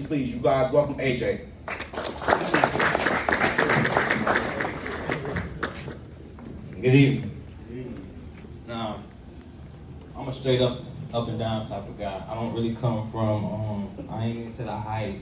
please, you guys welcome AJ. Good evening. Now, I'm a straight up and down type of guy. I don't really come from, I ain't into the hype,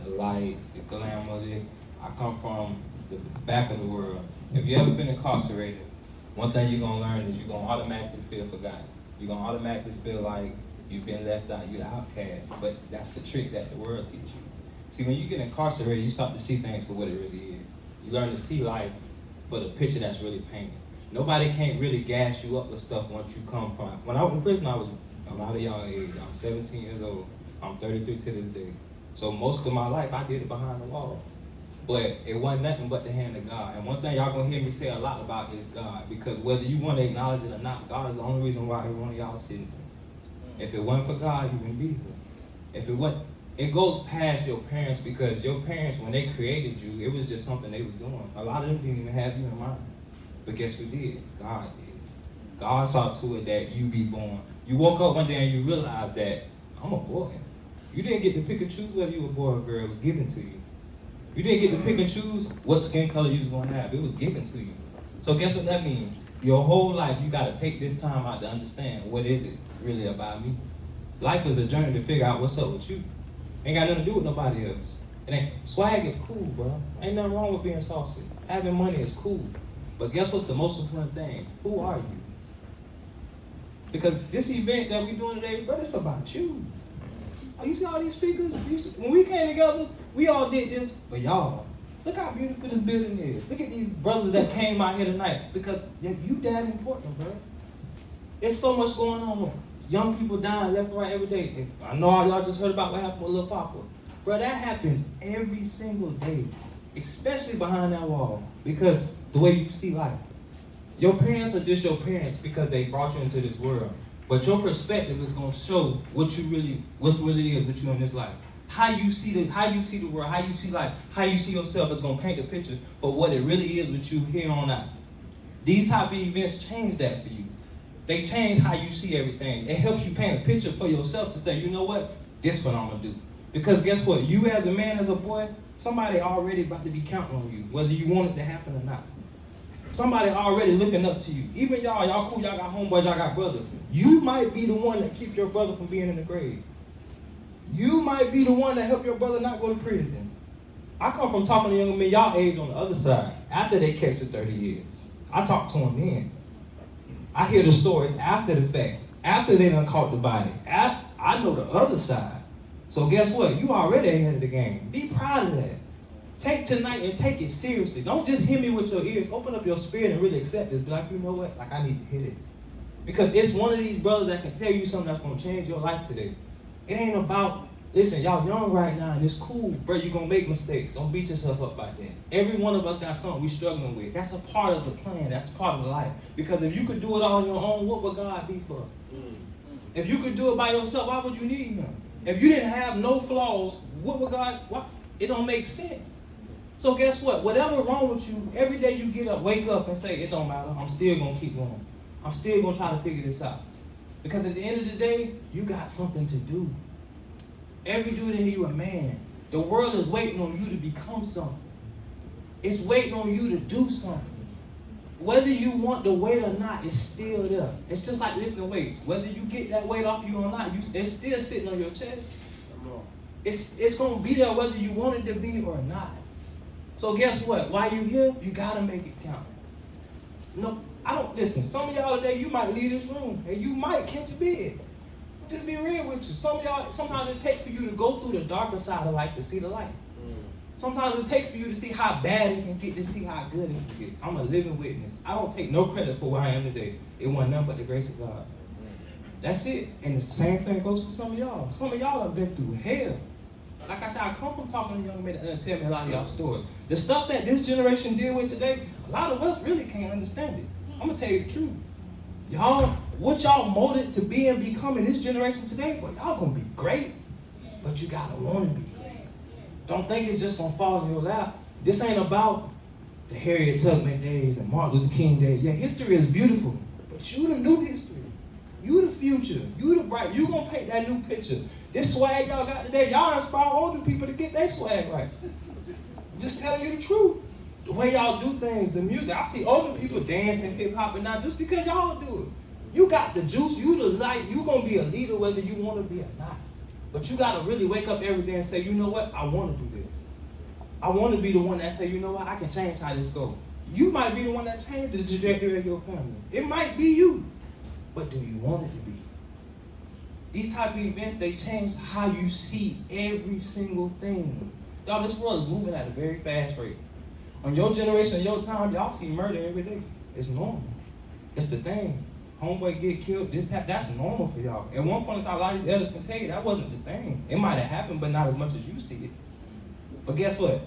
the lights, the glamour, this. I come from the back of the world. If you ever been incarcerated, one thing you're gonna learn is you're gonna automatically feel forgotten. You're gonna automatically feel like you've been left out, you're the outcast. But that's the trick that the world teaches you. See, when you get incarcerated, you start to see things for what it really is. You learn to see life for the picture that's really painted. Nobody can't really gas you up with stuff once you come from. When I was in prison, I was a lot of y'all age. I'm 17 years old. I'm 33 to this day. So most of my life, I did it behind the wall. But it wasn't nothing but the hand of God. And one thing y'all gonna hear me say a lot about is God. Because whether you want to acknowledge it or not, God is the only reason why every one of y'all sitting here. If it wasn't for God, you wouldn't be here. If it wasn't, it goes past your parents, because your parents, when they created you, it was just something they was doing. A lot of them didn't even have you in mind. But guess who did? God did. God saw to it that you be born. You woke up one day and you realized that I'm a boy. You didn't get to pick and choose whether you were a boy or a girl. It was given to you. You didn't get to pick and choose what skin color you was going to have. It was given to you. So guess what that means? Your whole life, you got to take this time out to understand, what is it really about me? Life is a journey to figure out what's up with you. Ain't got nothing to do with nobody else. Swag is cool, bro. Ain't nothing wrong with being saucy. Having money is cool. But guess what's the most important thing? Who are you? Because this event that we're doing today, bro, it's about you. Oh, you see all these speakers? When we came together, we all did this for y'all. Look how beautiful this building is. Look at these brothers that came out here tonight, because you that important, bro. There's so much going on. Young people dying left and right every day. And I know all y'all just heard about what happened with Lil Papa. Bro, that happens every single day, especially behind that wall, because the way you see life. Your parents are just your parents because they brought you into this world. But your perspective is going to show what really is with you in this life. How you see the world, how you see life, how you see yourself is going to paint a picture for what it really is with you here on out. These type of events change that for you. They change how you see everything. It helps you paint a picture for yourself to say, you know what, this is what I'm going to do. Because guess what, you as a man, as a boy, somebody already about to be counting on you, whether you want it to happen or not. Somebody already looking up to you. Even y'all cool, y'all got homeboys, y'all got brothers. You might be the one that keep your brother from being in the grave. You might be the one that help your brother not go to prison. I come from talking to young men y'all age on the other side, after they catch the 30 years. I talk to them then. I hear the stories after the fact, after they done caught the body. I know the other side. So guess what? You already ahead of the game. Be proud of that. Take tonight and take it seriously. Don't just hear me with your ears. Open up your spirit and really accept this. Be like, you know what? Like, I need to hear this. Because it's one of these brothers that can tell you something that's going to change your life today. It ain't about, listen, y'all young right now, and it's cool, bro. You're going to make mistakes. Don't beat yourself up like that. Every one of us got something we struggling with. That's a part of the plan. That's part of the life. Because if you could do it all on your own, what would God be for? If you could do it by yourself, why would you need him? If you didn't have no flaws, what would God, it don't make sense. So guess what? Whatever wrong with you, every day you get up, wake up and say, it don't matter. I'm still going to keep going. I'm still going to try to figure this out. Because at the end of the day, you got something to do. Every dude in here, you a man. The world is waiting on you to become something. It's waiting on you to do something. Whether you want the weight or not, it's still there. It's just like lifting weights. Whether you get that weight off you or not, it's still sitting on your chest. It's going to be there whether you want it to be or not. So guess what? While you're here, you got to make it count. No, listen, some of y'all today, you might leave this room and you might catch a bid. Just be real with you. Some of y'all, sometimes it takes for you to go through the darker side of life to see the light. Sometimes it takes for you to see how bad it can get to see how good it can get. I'm a living witness. I don't take no credit for where I am today. It wasn't nothing but the grace of God. That's it. And the same thing goes for some of y'all. Some of y'all have been through hell. Like I said, I come from talking to young men that tell me a lot of y'all stories. The stuff that this generation deal with today, a lot of us really can't understand it. I'm going to tell you the truth. Y'all, what y'all molded to be and become in this generation today, well, y'all going to be great, but you got to want to be great. Don't think it's just going to fall in your lap. This ain't about the Harriet Tubman days and Martin Luther King days. Yeah, history is beautiful, but you the new history. You the future. You the bright. You going to paint that new picture. This swag y'all got today, y'all inspire older people to get their swag right. Just telling you the truth. The way y'all do things, the music. I see older people dancing hip hop and not just because y'all do it. You got the juice, you the light, you gonna be a leader whether you wanna be or not. But you gotta really wake up every day and say, you know what, I wanna do this. I wanna be the one that say, you know what, I can change how this goes. You might be the one that changed the trajectory of your family. It might be you, but do you want it to be? These type of events, they change how you see every single thing. Y'all, this world is moving at a very fast rate. On your generation, your time, y'all see murder every day. It's normal. It's the thing. Homeboy get killed, that's normal for y'all. At one point in time, a lot of these elders can tell you that wasn't the thing. It might have happened, but not as much as you see it. But guess what?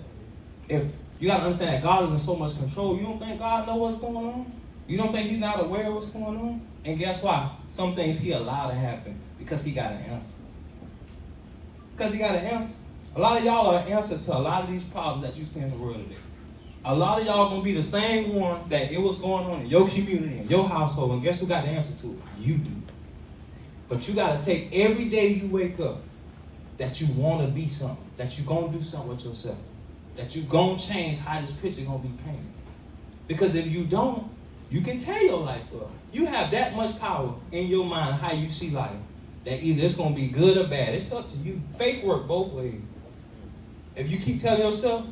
If you gotta understand that God is in so much control, you don't think God knows what's going on? You don't think he's not aware of what's going on? And guess why? Some things he allowed to happen because he got an answer. Because he got an answer. A lot of y'all are an answer to a lot of these problems that you see in the world today. A lot of y'all gonna be the same ones that it was going on in your community, in your household, and guess who got the answer to it? You do. But you gotta take every day you wake up that you wanna be something, that you gonna do something with yourself, that you gonna change how this picture gonna be painted. Because if you don't, you can tear your life up. You have that much power in your mind how you see life, that either it's gonna be good or bad. It's up to you. Faith works both ways. If you keep telling yourself,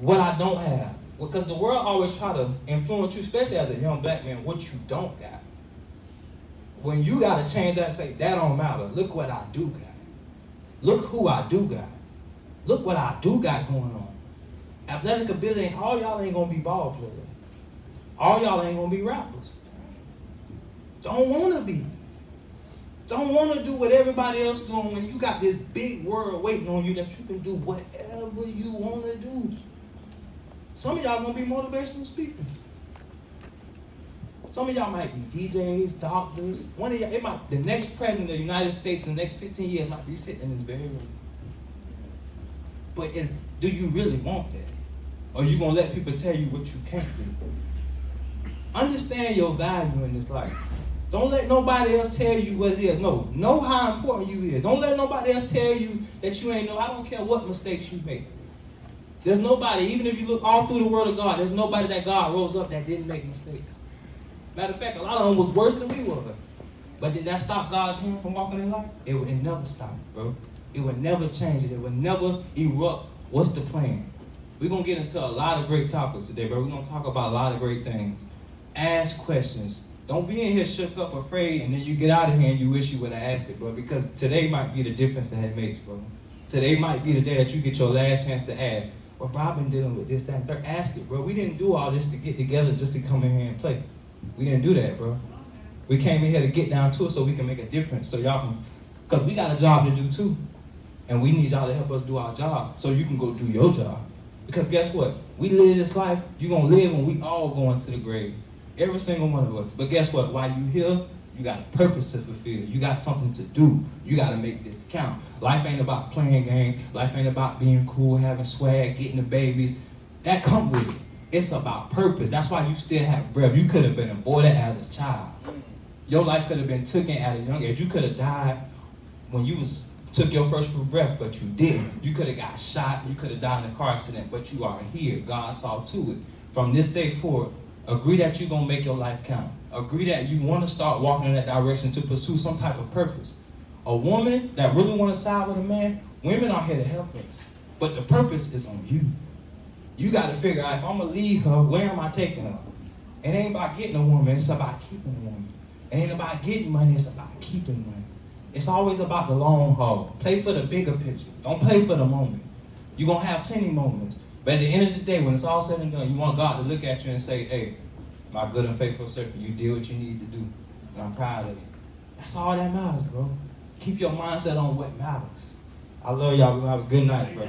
what I don't have. Because the world always try to influence you, especially as a young black man, what you don't got. When you got to change that and say, that don't matter. Look what I do got. Look who I do got. Look what I do got going on. Athletic ability, all y'all ain't going to be ball players. All y'all ain't going to be rappers. Don't want to be. Don't want to do what everybody else doing when you got this big world waiting on you that you can do whatever you want to do. Some of y'all gonna be motivational speakers. Some of y'all might be DJs, doctors. One of y'all, the next president of the United States in the next 15 years might be sitting in this very room. But do you really want that? Or are you gonna let people tell you what you can't do? Understand your value in this life. Don't let nobody else tell you what it is. No, know how important you is. Don't let nobody else tell you that you ain't know. I don't care what mistakes you make. There's nobody, even if you look all through the word of God, there's nobody that God rose up that didn't make mistakes. Matter of fact, a lot of them was worse than we were. But did that stop God's hand from walking in life? It would never stop, bro. It would never change it. It would never erupt. What's the plan? We're going to get into a lot of great topics today, bro. We're going to talk about a lot of great things. Ask questions. Don't be in here shook up, afraid, and then you get out of here and you wish you would have asked it, bro. Because today might be the difference that it makes, bro. Today might be the day that you get your last chance to ask. Well, bro, I've been dealing with this, that, and third. Ask it, bro. We didn't do all this to get together just to come in here and play. We didn't do that, bro. We came in here to get down to it so we can make a difference. So y'all can, because we got a job to do too. And we need y'all to help us do our job so you can go do your job. Because guess what? We live this life, you're going to live when we all going to the grave. Every single one of us. But guess what? While you here, you got a purpose to fulfill. You got something to do. You got to make this count. Life ain't about playing games. Life ain't about being cool, having swag, getting the babies. That come with it. It's about purpose. That's why you still have breath. You could have been aborted as a child. Your life could have been taken at a young age. You could have died when you took your first few breaths, but you didn't. You could have got shot. You could have died in a car accident, but you are here. God saw to it. From this day forward, agree that you're going to make your life count. Agree that you want to start walking in that direction to pursue some type of purpose. A woman that really want to side with a man, women are here to help us. But the purpose is on you. You got to figure out, if I'm going to leave her, where am I taking her? It ain't about getting a woman, it's about keeping a woman. It ain't about getting money, it's about keeping money. It's always about the long haul. Play for the bigger picture. Don't play for the moment. You're going to have plenty moments. But at the end of the day, when it's all said and done, you want God to look at you and say, hey, my good and faithful servant, you did what you need to do. And I'm proud of you. That's all that matters, bro. Keep your mindset on what matters. I love y'all. Have a good night, bro.